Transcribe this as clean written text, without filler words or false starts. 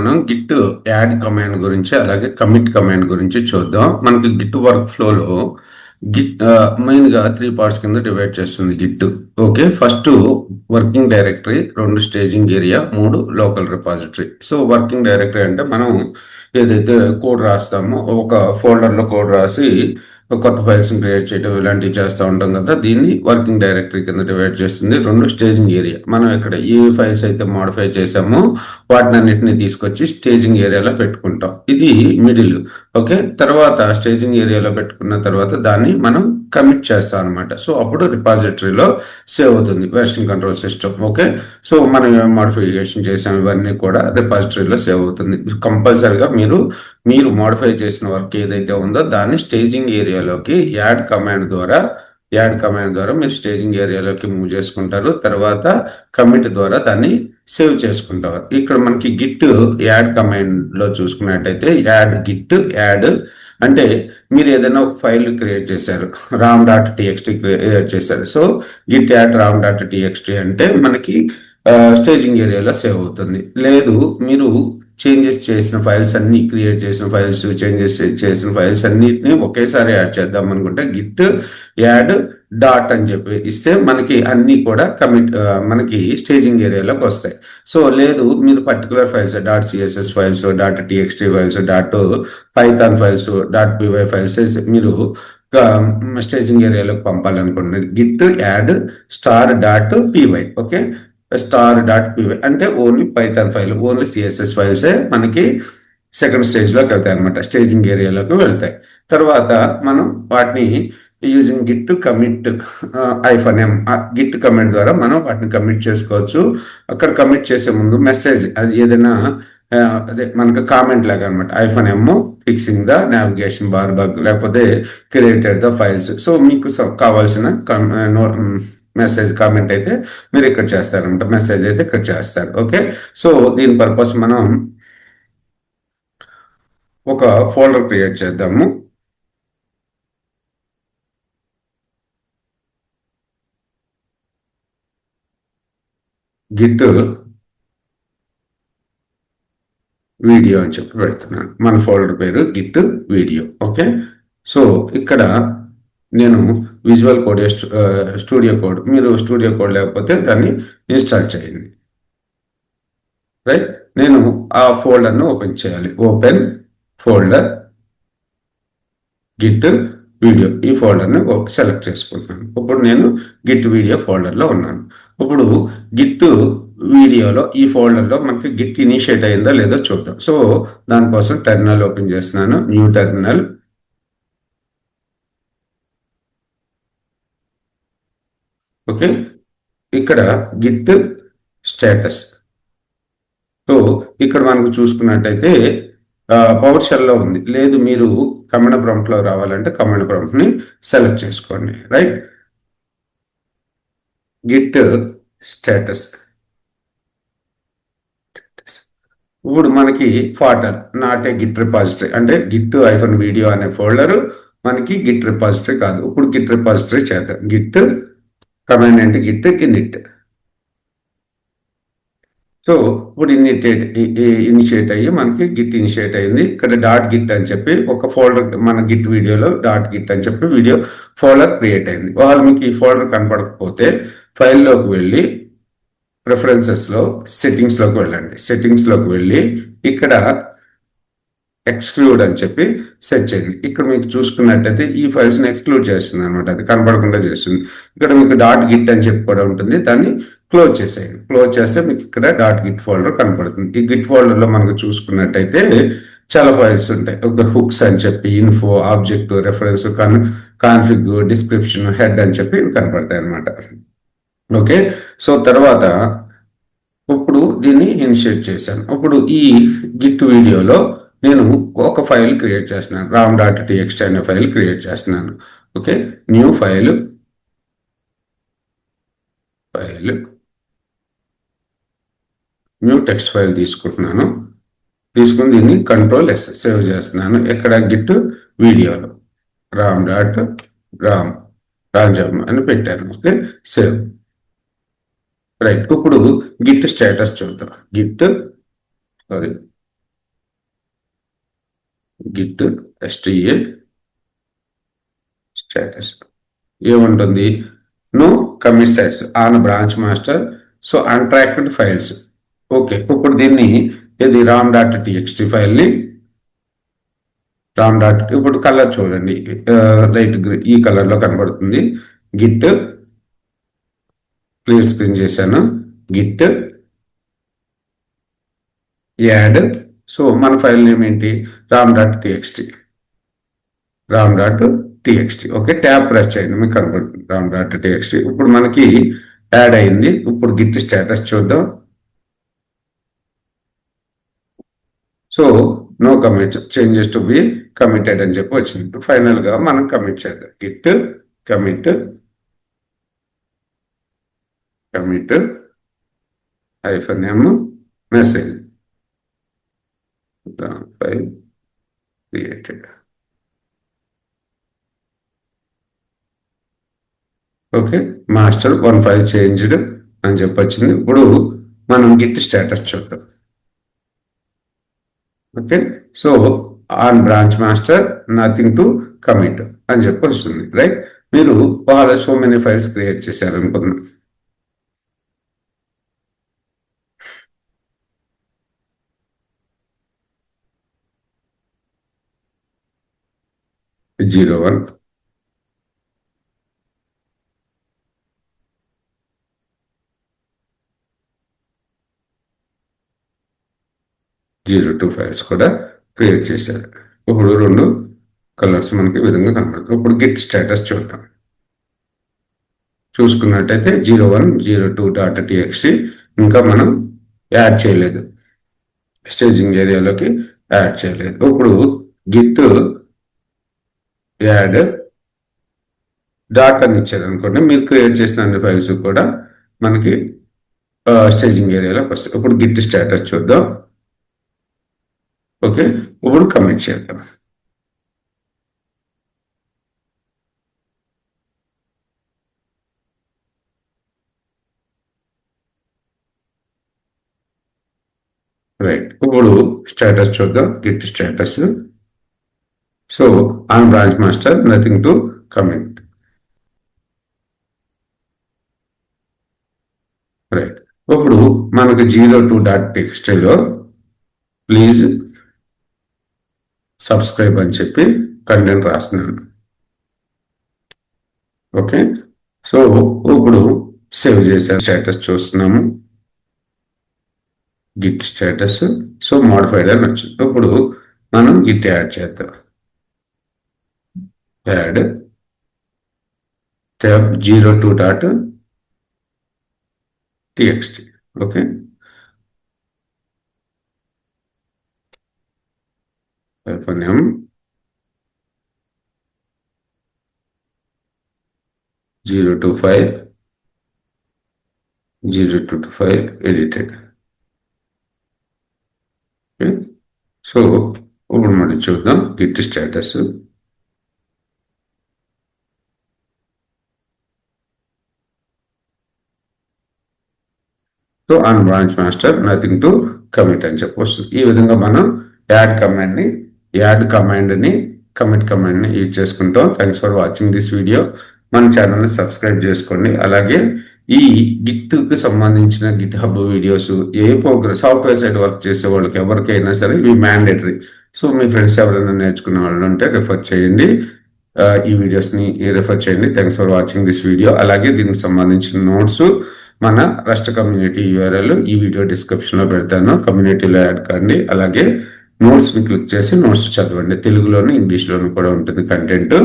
మనం Git add command గురించి అలాగే కమిట్ కమాండ్ గురించి చూద్దాం. మనకి గిట్ వర్క్ ఫ్లోలో గిట్ మెయిన్ గా 3 పార్ట్స్ కింద డివైడ్ చేస్తుంది Git. Okay, first working directory, 2 staging area, 3 local repository. So working directory అంటే మనం ఏదైతే కోడ్ రాస్తామో ఒక ఫోల్డర్ లో కోడ్ రాసి కొత్త ఫైల్స్ క్రియేట్ చేయడం ఇలాంటివి చేస్తూ ఉంటాం కదా, దీన్ని వర్కింగ్ డైరెక్టరీ కింద డివైడ్ చేస్తుంది. 2 స్టేజింగ్ ఏరియా, మనం ఇక్కడ ఏ ఫైల్స్ అయితే మోడిఫై చేసామో వాటిని అన్నిటిని తీసుకొచ్చి స్టేజింగ్ ఏరియాలో పెట్టుకుంటాం. ఇది మిడిల్. ఓకే, తర్వాత స్టేజింగ్ ఏరియాలో పెట్టుకున్న తర్వాత దాన్ని మనం కమిట్ చేస్తాం అనమాట. సో అప్పుడు రిపాజిటరీలో సేవ్ అవుతుంది version control system. Okay, so మనం ఏం మోడిఫికేషన్ చేసాం ఇవన్నీ కూడా రిపాజిటరీలో సేవ్ అవుతుంది. కంపల్సరిగా మీరు మోడిఫై చేసిన వర్క్ ఏదైతే ఉందో దాన్ని స్టేజింగ్ ఏరియాలోకి యాడ్ కమాండ్ ద్వారా మీరు స్టేజింగ్ ఏరియాలోకి మూవ్ చేసుకుంటారు. తర్వాత కమిట్ ద్వారా దాన్ని సేవ్ చేసుకుంటారు. ఇక్కడ మనకి గిట్ యాడ్ కమాండ్ లో చూసుకున్నట్టయితే యాడ్ అంటే మీరు ఏదైనా ఒక ఫైల్ క్రియేట్ చేశారు, ram.txt క్రియేట్ చేశారు. సో గిట్ యాడ్ ram.txt అంటే మనకి స్టేజింగ్ ఏరియాలో సేవ్ అవుతుంది. లేదు మీరు చేంజెస్ చేసిన ఫైల్స్ అన్ని క్రియేట్ చేసిన ఫైల్స్ చేంజెస్ చేసిన ఫైల్స్ అన్నిటిని ఒకేసారి యాడ్ చేద్దాం అనుకుంటే గిట్ యాడ్ డాట్ అని చెప్పి ఇస్తే మనకి అన్ని కూడా మనకి స్టేజింగ్ ఏరియాలోకి వస్తాయి. సో లేదు మీరు particular files .css files, .txt files, .python files, .py files మీరు స్టేజింగ్ ఏరియాలోకి పంపాలనుకుంటున్నారు, git add *.py. Okay, *.py అంటే only python file, only CSS ఫైల్సే మనకి సెకండ్ స్టేజ్లోకి వెళ్తాయి అనమాట, స్టేజింగ్ ఏరియాలోకి వెళ్తాయి. తర్వాత మనం వాటిని using Git commit -m Git commit ద్వారా మనం వాటిని కమిట్ చేసుకోవచ్చు. అక్కడ కమిట్ చేసే ముందు మెసేజ్ అది ఏదైనా అదే మనకు కామెంట్ లాగా అనమాట, -m fixing the navigation bar bug లేకపోతే క్రియేటెడ్ ద ఫైల్స్. సో మీకు కావాల్సిన మెసేజ్ కామెంట్ అయితే మీరు ఇక్కడ చేస్తారనమాట, మెసేజ్ అయితే ఇక్కడ చేస్తారు. ఓకే, సో దీని పర్పస్ మనం ఒక ఫోల్డర్ క్రియేట్ చేద్దాము. గిట్ వీడియో అని చెప్పి పెడుతున్నాను, మన ఫోల్డర్ పేరు గిట్ వీడియో. ఓకే, సో ఇక్కడ నేను విజువల్ కోడ్ స్టూడియో కోడ్, మీరు స్టూడియో కోడ్ లేకపోతే దాన్ని ఇన్స్టాల్ చేయండి. రైట్, నేను ఆ ఫోల్డర్ను ఓపెన్ చేయాలి. ఓపెన్ ఫోల్డర్ గిట్ వీడియో, ఈ ఫోల్డర్ని సెలెక్ట్ చేసుకుంటున్నాను. ఇప్పుడు నేను గిట్ వీడియో ఫోల్డర్లో ఉన్నాను. ఇప్పుడు గిట్ వీడియోలో ఈ ఫోల్డర్లో మనకి గిట్ ఇనిషియేట్ అయిందో లేదో చూద్దాం. సో దానికోసం టెర్మినల్ ఓపెన్ చేస్తున్నాను, న్యూ టెర్మినల్. ఓకే, ఇక్కడ గిట్ స్టేటస్. సో ఇక్కడ మనకు చూసుకున్నట్టయితే పవర్ షెల్లో ఉంది. లేదు మీరు కమాండ్ ప్రాంప్ట్లో రావాలంటే కమాండ్ ప్రాంప్ట్ని సెలెక్ట్ చేసుకోండి. Right, Git status. ఇప్పుడు మనకి ఫాటర్ నాట్ ఏ గిట్ రిపాజిటరీ, అంటే గిట్ -వీడియో అనే ఫోల్డర్ మనకి గిట్ రిపాజిటరీ కాదు. ఇప్పుడు గిట్ రిపాజిటరీ చేద్దాం. గిట్ కమాండ్ అంటే గిట్ ఇనిట్. సో ఇప్పుడు ఇనిషియేట్ అయ్యి మనకి గిట్ ఇనిషియేట్ అయింది. ఇక్కడ .git అని చెప్పి ఒక ఫోల్డర్, మన గిట్ వీడియోలో .git అని చెప్పి వీడియో ఫోల్డర్ క్రియేట్ అయింది. వాళ్ళు మీకు ఈ ఫోల్డర్ కనపడకపోతే ఫైల్లోకి వెళ్ళి ప్రిఫరెన్సెస్లో సెట్టింగ్స్లోకి వెళ్ళండి. సెట్టింగ్స్లోకి వెళ్ళి ఇక్కడ ఎక్స్క్లూడ్ అని చెప్పి సెట్ చేయండి. ఇక్కడ మీకు చూసుకున్నట్టయితే ఈ ఫైల్స్ని ఎక్స్క్లూడ్ చేస్తుంది అనమాట, అది కనపడకుండా చేస్తుంది. ఇక్కడ మీకు .git అని చెప్పి కూడా ఉంటుంది, దాన్ని క్లోజ్ చేసేయండి. క్లోజ్ చేస్తే మీకు ఇక్కడ .git ఫోల్డర్ కనపడుతుంది. ఈ గిట్ ఫోల్డర్లో మనకు చూసుకున్నట్టయితే చాలా ఫైల్స్ ఉంటాయి. ఒక హుక్స్ అని చెప్పి, info, object, reference, config, description, head అని చెప్పి కనపడతాయి అనమాట. ఓకే, సో తర్వాత ఇప్పుడు దీన్ని ఇనిషియేట్ చేశాను. ఇప్పుడు ఈ గిట్ వీడియోలో నేను ఒక ఫైల్ క్రియేట్ చేస్తున్నాను, ram.txt అనే ఫైల్ క్రియేట్ చేస్తున్నాను. Okay, new file new text file తీసుకుంటున్నాను. తీసుకుని దీన్ని Ctrl+S సేవ్ చేస్తున్నాను. ఎక్కడ గిట్ వీడియోలో రాజం అని పెట్టాను. Okay, save. రైట్, ఇప్పుడు గిట్ స్టేటస్ చూద్దాం. గిట్ STA స్టేటస్ ఏముంటుంది? No commit sites on branch master, so అన్ట్రాక్డ్ files. Okay, ఇప్పుడు దీన్ని ఇది ram.txt ఫైల్ని ఇప్పుడు కలర్ చూడండి, లైట్ గ్రీన్ ఈ కలర్లో కనబడుతుంది. గిట్ క్లియర్ స్క్రీన్ చేశాను. గిట్ యాడ్, సో మన ఫైల్ నేమ్ ఏంటి? ram.txt. ఓకే, ట్యాబ్ ప్రెస్ చేయండి, మీకు కనబడుతుంది ram.txt. ఇప్పుడు మనకి యాడ్ అయింది. ఇప్పుడు గిట్ స్టేటస్ చూద్దాం. So no commit, changes to be committed అని చెప్పి వచ్చింది. ఫైనల్ గా మనం కమిట్ చేద్దాం. Git commit -m message file created. Okay, master 1 file changed అని చెప్పి వచ్చింది. ఇప్పుడు మనం గిట్ స్టేటస్ చూద్దాం. Okay, so on branch master nothing to commit అని చెప్పి వస్తుంది. రైట్, మీరు వాళ్ళ సో మెనీ ఫైల్స్ క్రియేట్ చేశారు అనుకున్నాం. జీరో 1 0 2 ఫైల్స్ కూడా క్రియేట్ చేశారు. ఇప్పుడు 2 కలర్స్ మనకి ఈ విధంగా కనబడుతుంది. ఇప్పుడు గిట్ స్టేటస్ చూద్దాం. చూసుకున్నట్టయితే 01 02.txt ఇంకా మనం యాడ్ చేయలేదు, స్టేజింగ్ ఏరియాలోకి యాడ్ చేయలేదు. ఇప్పుడు గిట్ యాడ్ డాట్ అని ఇచ్చారు అనుకోండి, మీరు క్రియేట్ చేసిన అన్ని ఫైల్స్ కూడా మనకి స్టేజింగ్ ఏరియాలోకి వస్తాయి. ఇప్పుడు గిట్ స్టేటస్ చూద్దాం. ఓకే, ఇప్పుడు కమిట్ చేద్దాం. రైట్, ఇప్పుడు స్టేటస్ చూద్దాం. Git status, so on branch master nothing to commit. Right, ఇప్పుడు మనకి 02.txt ప్లీజ్ సబ్స్క్రైబ్ అని చెప్పి కంటెంట్ రాస్తున్నాను. ఓకే, సో ఇప్పుడు సేవ్ చేసే స్టేటస్ చూస్తున్నాము. గిట్ స్టేటస్, సో మోడిఫైడ్ అని వచ్చింది. ఇప్పుడు మనం గిట్ యాడ్ చేద్దాం. Add tab 02.txt. Okay, m 025 edited. So ఇప్పుడు మనం చూద్దాం Git status. So on branch master nothing to commit అని చెప్పి వస్తుంది. ఈ విధంగా మనం యాడ్ కమాండ్ని కమిట్ కమాండ్ని యూజ్ చేసుకుంటాం. Thanks for watching this video. మన ఛానల్ని సబ్స్క్రైబ్ చేసుకోండి. అలాగే ఈ గిట్కి సంబంధించిన గిట్ హబ్ వీడియోస్ ఏ సాఫ్ట్వేర్ సైడ్ వర్క్ చేసే వాళ్ళకి ఎవరికైనా సరే ఇవి మ్యాండేటరీ. సో మీ ఫ్రెండ్స్ ఎవరైనా నేర్చుకునే వాళ్ళు ఉంటే రెఫర్ చేయండి, ఈ వీడియోస్ని రెఫర్ చేయండి. Thanks for watching this video. అలాగే దీనికి సంబంధించిన నోట్స్ మన రస్ట్ కమ్యూనిటీ URL ఈ వీడియో డిస్క్రిప్షన్లో పెడతాను. కమ్యూనిటీలో యాడ్ కండి. అలాగే నోట్స్ని క్లిక్ చేసి నోట్స్ చదవండి. తెలుగులోను ఇంగ్లీష్లోను కూడా ఉంటుంది కంటెంట్.